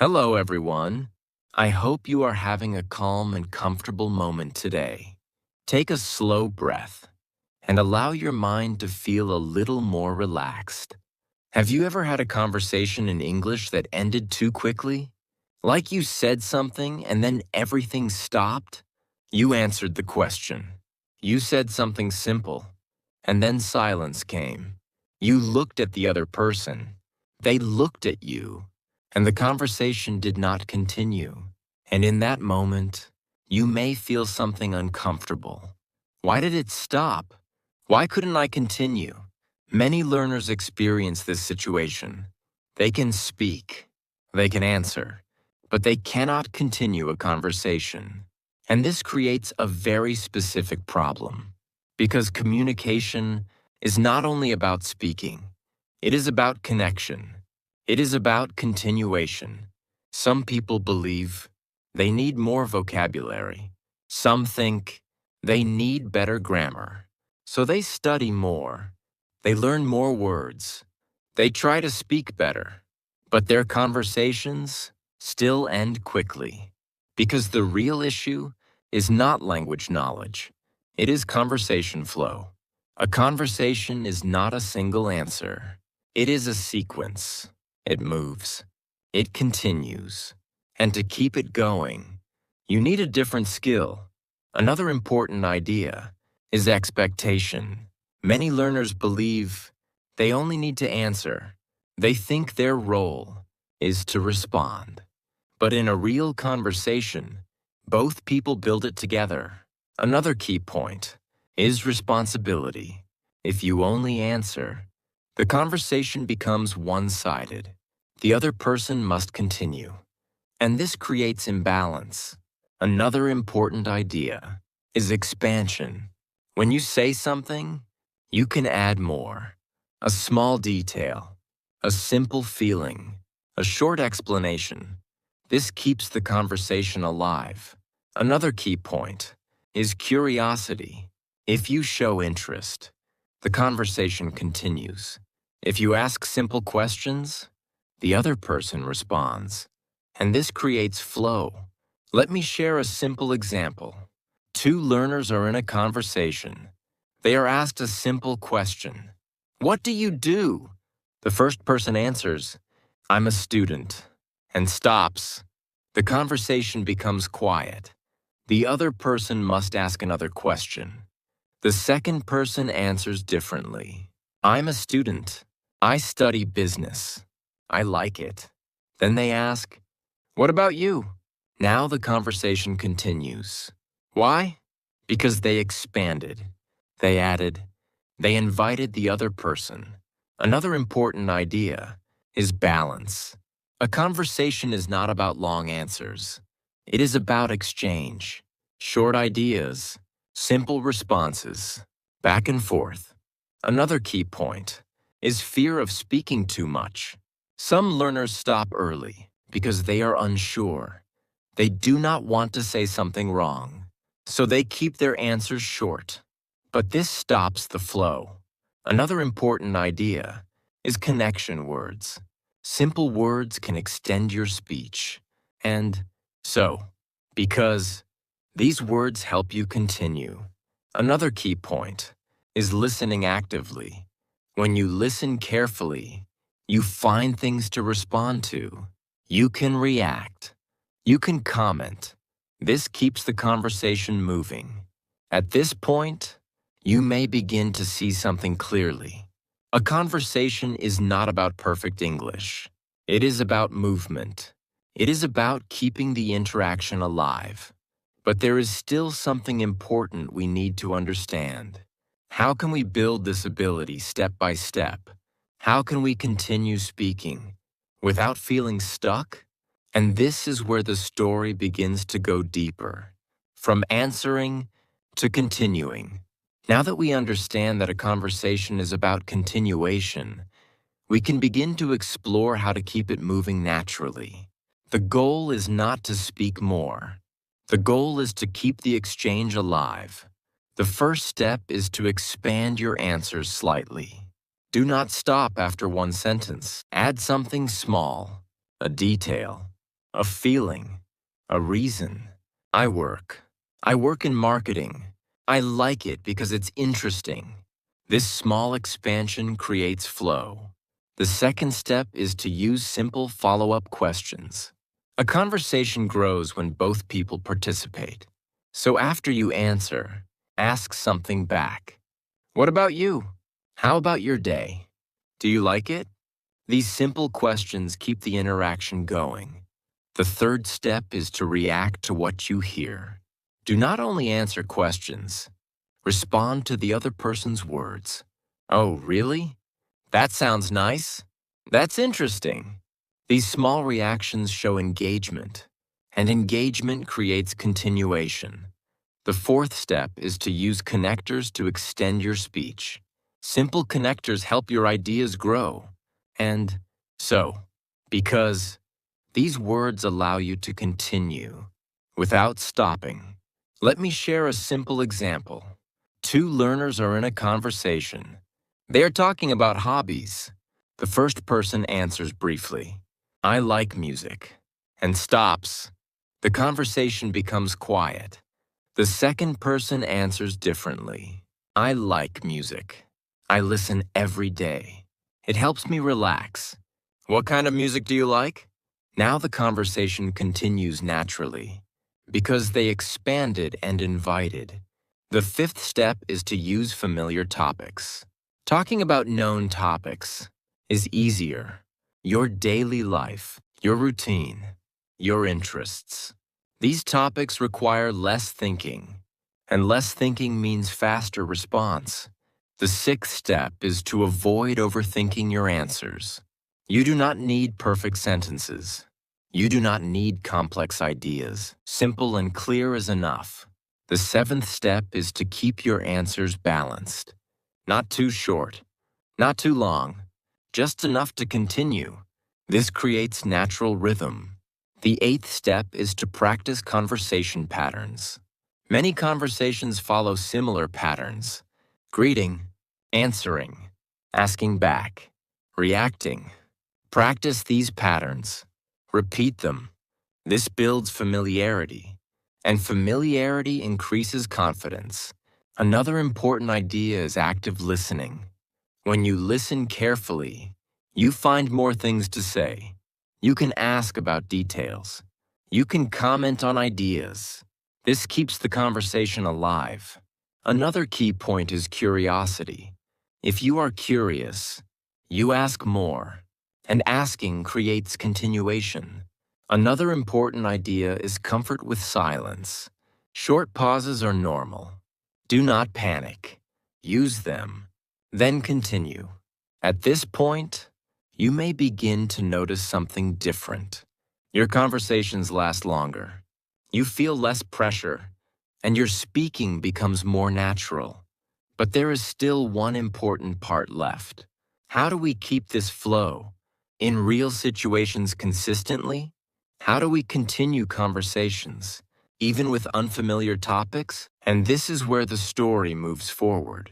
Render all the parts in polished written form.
Hello, everyone. I hope you are having a calm and comfortable moment today. Take a slow breath and allow your mind to feel a little more relaxed. Have you ever had a conversation in English that ended too quickly? Like you said something and then everything stopped? You answered the question. You said something simple, and then silence came. You looked at the other person. They looked at you, and the conversation did not continue. And in that moment, you may feel something uncomfortable. Why did it stop? Why couldn't I continue? Many learners experience this situation. They can speak, they can answer, but they cannot continue a conversation. And this creates a very specific problem, because communication is not only about speaking, it is about connection. It is about continuation. Some people believe they need more vocabulary. Some think they need better grammar. So they study more. They learn more words. They try to speak better. But their conversations still end quickly. Because the real issue is not language knowledge. It is conversation flow. A conversation is not a single answer. It is a sequence. It moves. It continues. And to keep it going, you need a different skill. Another important idea is expectation. Many learners believe they only need to answer. They think their role is to respond. But in a real conversation, both people build it together. Another key point is responsibility. If you only answer, the conversation becomes one-sided. The other person must continue. And this creates imbalance. Another important idea is expansion. When you say something, you can add more. A small detail, a simple feeling, a short explanation. This keeps the conversation alive. Another key point is curiosity. If you show interest, the conversation continues. If you ask simple questions, the other person responds. And this creates flow. Let me share a simple example. Two learners are in a conversation. They are asked a simple question. What do you do? The first person answers, I'm a student, and stops. The conversation becomes quiet. The other person must ask another question. The second person answers differently. I'm a student. I study business. I like it. Then they ask, what about you? Now the conversation continues. Why? Because they expanded. They added. They invited the other person. Another important idea is balance. A conversation is not about long answers. It is about exchange, short ideas, simple responses, back and forth. Another key point is fear of speaking too much. Some learners stop early because they are unsure. They do not want to say something wrong, so they keep their answers short. But this stops the flow. Another important idea is connection words. Simple words can extend your speech. And so, because these words help you continue. Another key point is listening actively. When you listen carefully, you find things to respond to. You can react. You can comment. This keeps the conversation moving. At this point, you may begin to see something clearly. A conversation is not about perfect English. It is about movement. It is about keeping the interaction alive. But there is still something important we need to understand. How can we build this ability step by step? How can we continue speaking without feeling stuck? And this is where the story begins to go deeper, from answering to continuing. Now that we understand that a conversation is about continuation, we can begin to explore how to keep it moving naturally. The goal is not to speak more. The goal is to keep the exchange alive. The first step is to expand your answers slightly. Do not stop after one sentence. Add something small, a detail, a feeling, a reason. I work. I work in marketing. I like it because it's interesting. This small expansion creates flow. The second step is to use simple follow-up questions. A conversation grows when both people participate. So after you answer, ask something back. What about you? How about your day? Do you like it? These simple questions keep the interaction going. The third step is to react to what you hear. Do not only answer questions, respond to the other person's words. Oh, really? That sounds nice. That's interesting. These small reactions show engagement, and engagement creates continuation. The fourth step is to use connectors to extend your speech. Simple connectors help your ideas grow. And so, because these words allow you to continue without stopping. Let me share a simple example. Two learners are in a conversation. They are talking about hobbies. The first person answers briefly, I like music, and stops. The conversation becomes quiet. The second person answers differently. I like music. I listen every day. It helps me relax. What kind of music do you like? Now the conversation continues naturally because they expanded and invited. The fifth step is to use familiar topics. Talking about known topics is easier. Your daily life, your routine, your interests. These topics require less thinking, and less thinking means faster response. The sixth step is to avoid overthinking your answers. You do not need perfect sentences. You do not need complex ideas. Simple and clear is enough. The seventh step is to keep your answers balanced. Not too short, not too long, just enough to continue. This creates natural rhythm. The eighth step is to practice conversation patterns. Many conversations follow similar patterns. Greeting, answering, asking back, reacting. Practice these patterns. Repeat them. This builds familiarity, and familiarity increases confidence. Another important idea is active listening. When you listen carefully, you find more things to say. You can ask about details. You can comment on ideas. This keeps the conversation alive. Another key point is curiosity. If you are curious, you ask more, and asking creates continuation. Another important idea is comfort with silence. Short pauses are normal. Do not panic. Use them. Then continue. At this point, you may begin to notice something different. Your conversations last longer. You feel less pressure, and your speaking becomes more natural. But there is still one important part left. How do we keep this flow in real situations consistently? How do we continue conversations, even with unfamiliar topics? And this is where the story moves forward.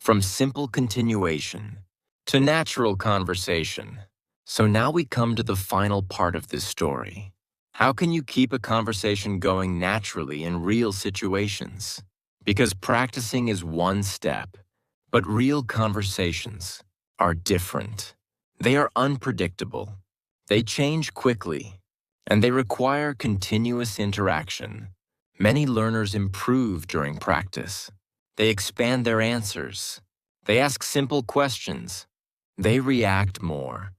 From simple continuation to natural conversation. So now we come to the final part of this story. How can you keep a conversation going naturally in real situations? Because practicing is one step, but real conversations are different. They are unpredictable. They change quickly, and they require continuous interaction. Many learners improve during practice. They expand their answers. They ask simple questions. They react more.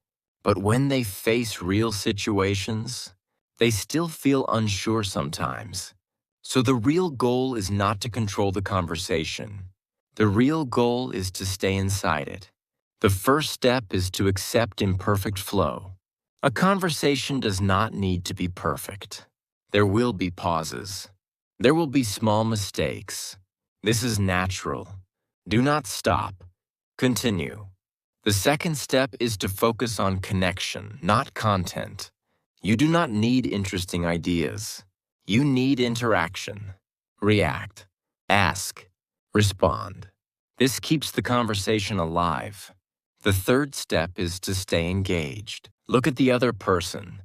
But when they face real situations, they still feel unsure sometimes. So the real goal is not to control the conversation. The real goal is to stay inside it. The first step is to accept imperfect flow. A conversation does not need to be perfect. There will be pauses. There will be small mistakes. This is natural. Do not stop. Continue. The second step is to focus on connection, not content. You do not need interesting ideas. You need interaction. React. Ask. Respond. This keeps the conversation alive. The third step is to stay engaged. Look at the other person.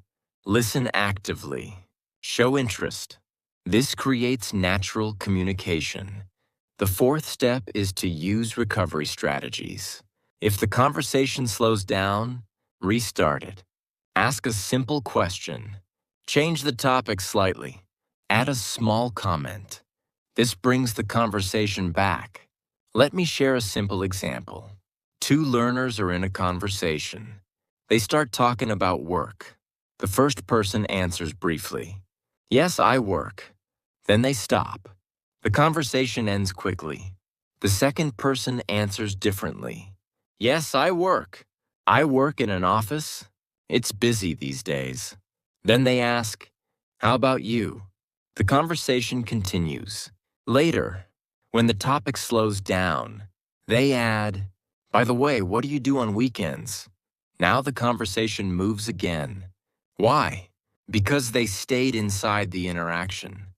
Listen actively. Show interest. This creates natural communication. The fourth step is to use recovery strategies. If the conversation slows down, restart it. Ask a simple question. Change the topic slightly. Add a small comment. This brings the conversation back. Let me share a simple example. Two learners are in a conversation. They start talking about work. The first person answers briefly. Yes, I work. Then they stop. The conversation ends quickly. The second person answers differently. Yes, I work. I work in an office. It's busy these days. Then they ask, how about you? The conversation continues. Later, when the topic slows down, they add, by the way, what do you do on weekends? Now the conversation moves again. Why? Because they stayed inside the interaction.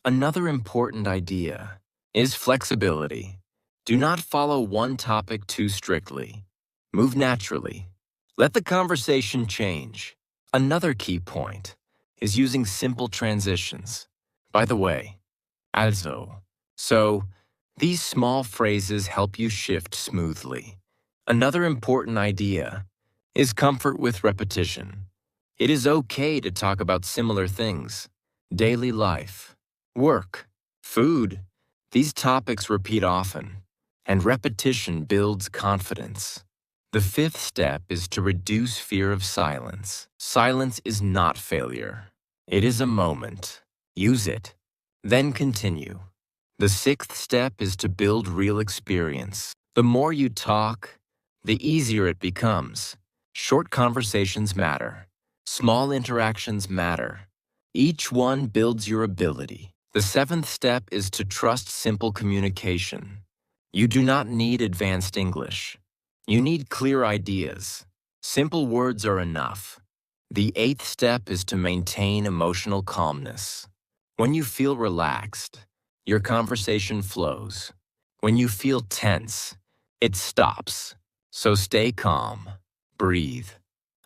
Another important idea is flexibility. Do not follow one topic too strictly. Move naturally. Let the conversation change. Another key point is using simple transitions. By the way, also. So, these small phrases help you shift smoothly. Another important idea is comfort with repetition. It is okay to talk about similar things. Daily life, work, food. These topics repeat often, and repetition builds confidence. The fifth step is to reduce fear of silence. Silence is not failure. It is a moment. Use it. Then continue. The sixth step is to build real experience. The more you talk, the easier it becomes. Short conversations matter. Small interactions matter. Each one builds your ability. The seventh step is to trust simple communication. You do not need advanced English. You need clear ideas. Simple words are enough. The eighth step is to maintain emotional calmness. When you feel relaxed, your conversation flows. When you feel tense, it stops. So stay calm. Breathe.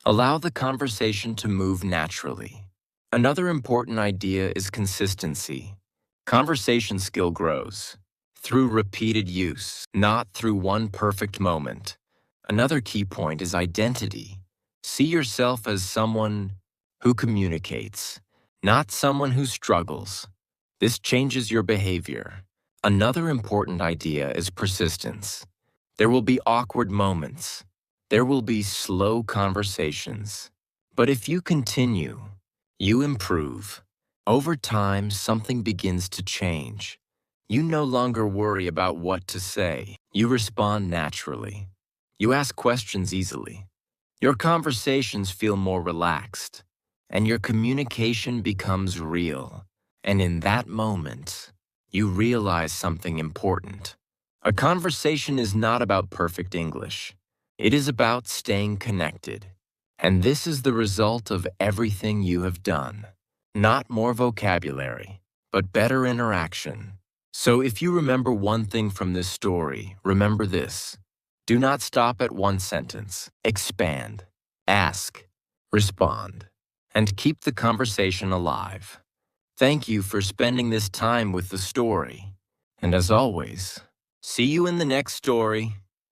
Allow the conversation to move naturally. Another important idea is consistency. Conversation skill grows through repeated use, not through one perfect moment. Another key point is identity. See yourself as someone who communicates, not someone who struggles. This changes your behavior. Another important idea is persistence. There will be awkward moments. There will be slow conversations. But if you continue, you improve. Over time, something begins to change. You no longer worry about what to say. You respond naturally. You ask questions easily. Your conversations feel more relaxed, and your communication becomes real. And in that moment, you realize something important. A conversation is not about perfect English. It is about staying connected. And this is the result of everything you have done. Not more vocabulary, but better interaction. So if you remember one thing from this story, remember this. Do not stop at one sentence. Expand, ask, respond, and keep the conversation alive. Thank you for spending this time with the story. And as always, see you in the next story.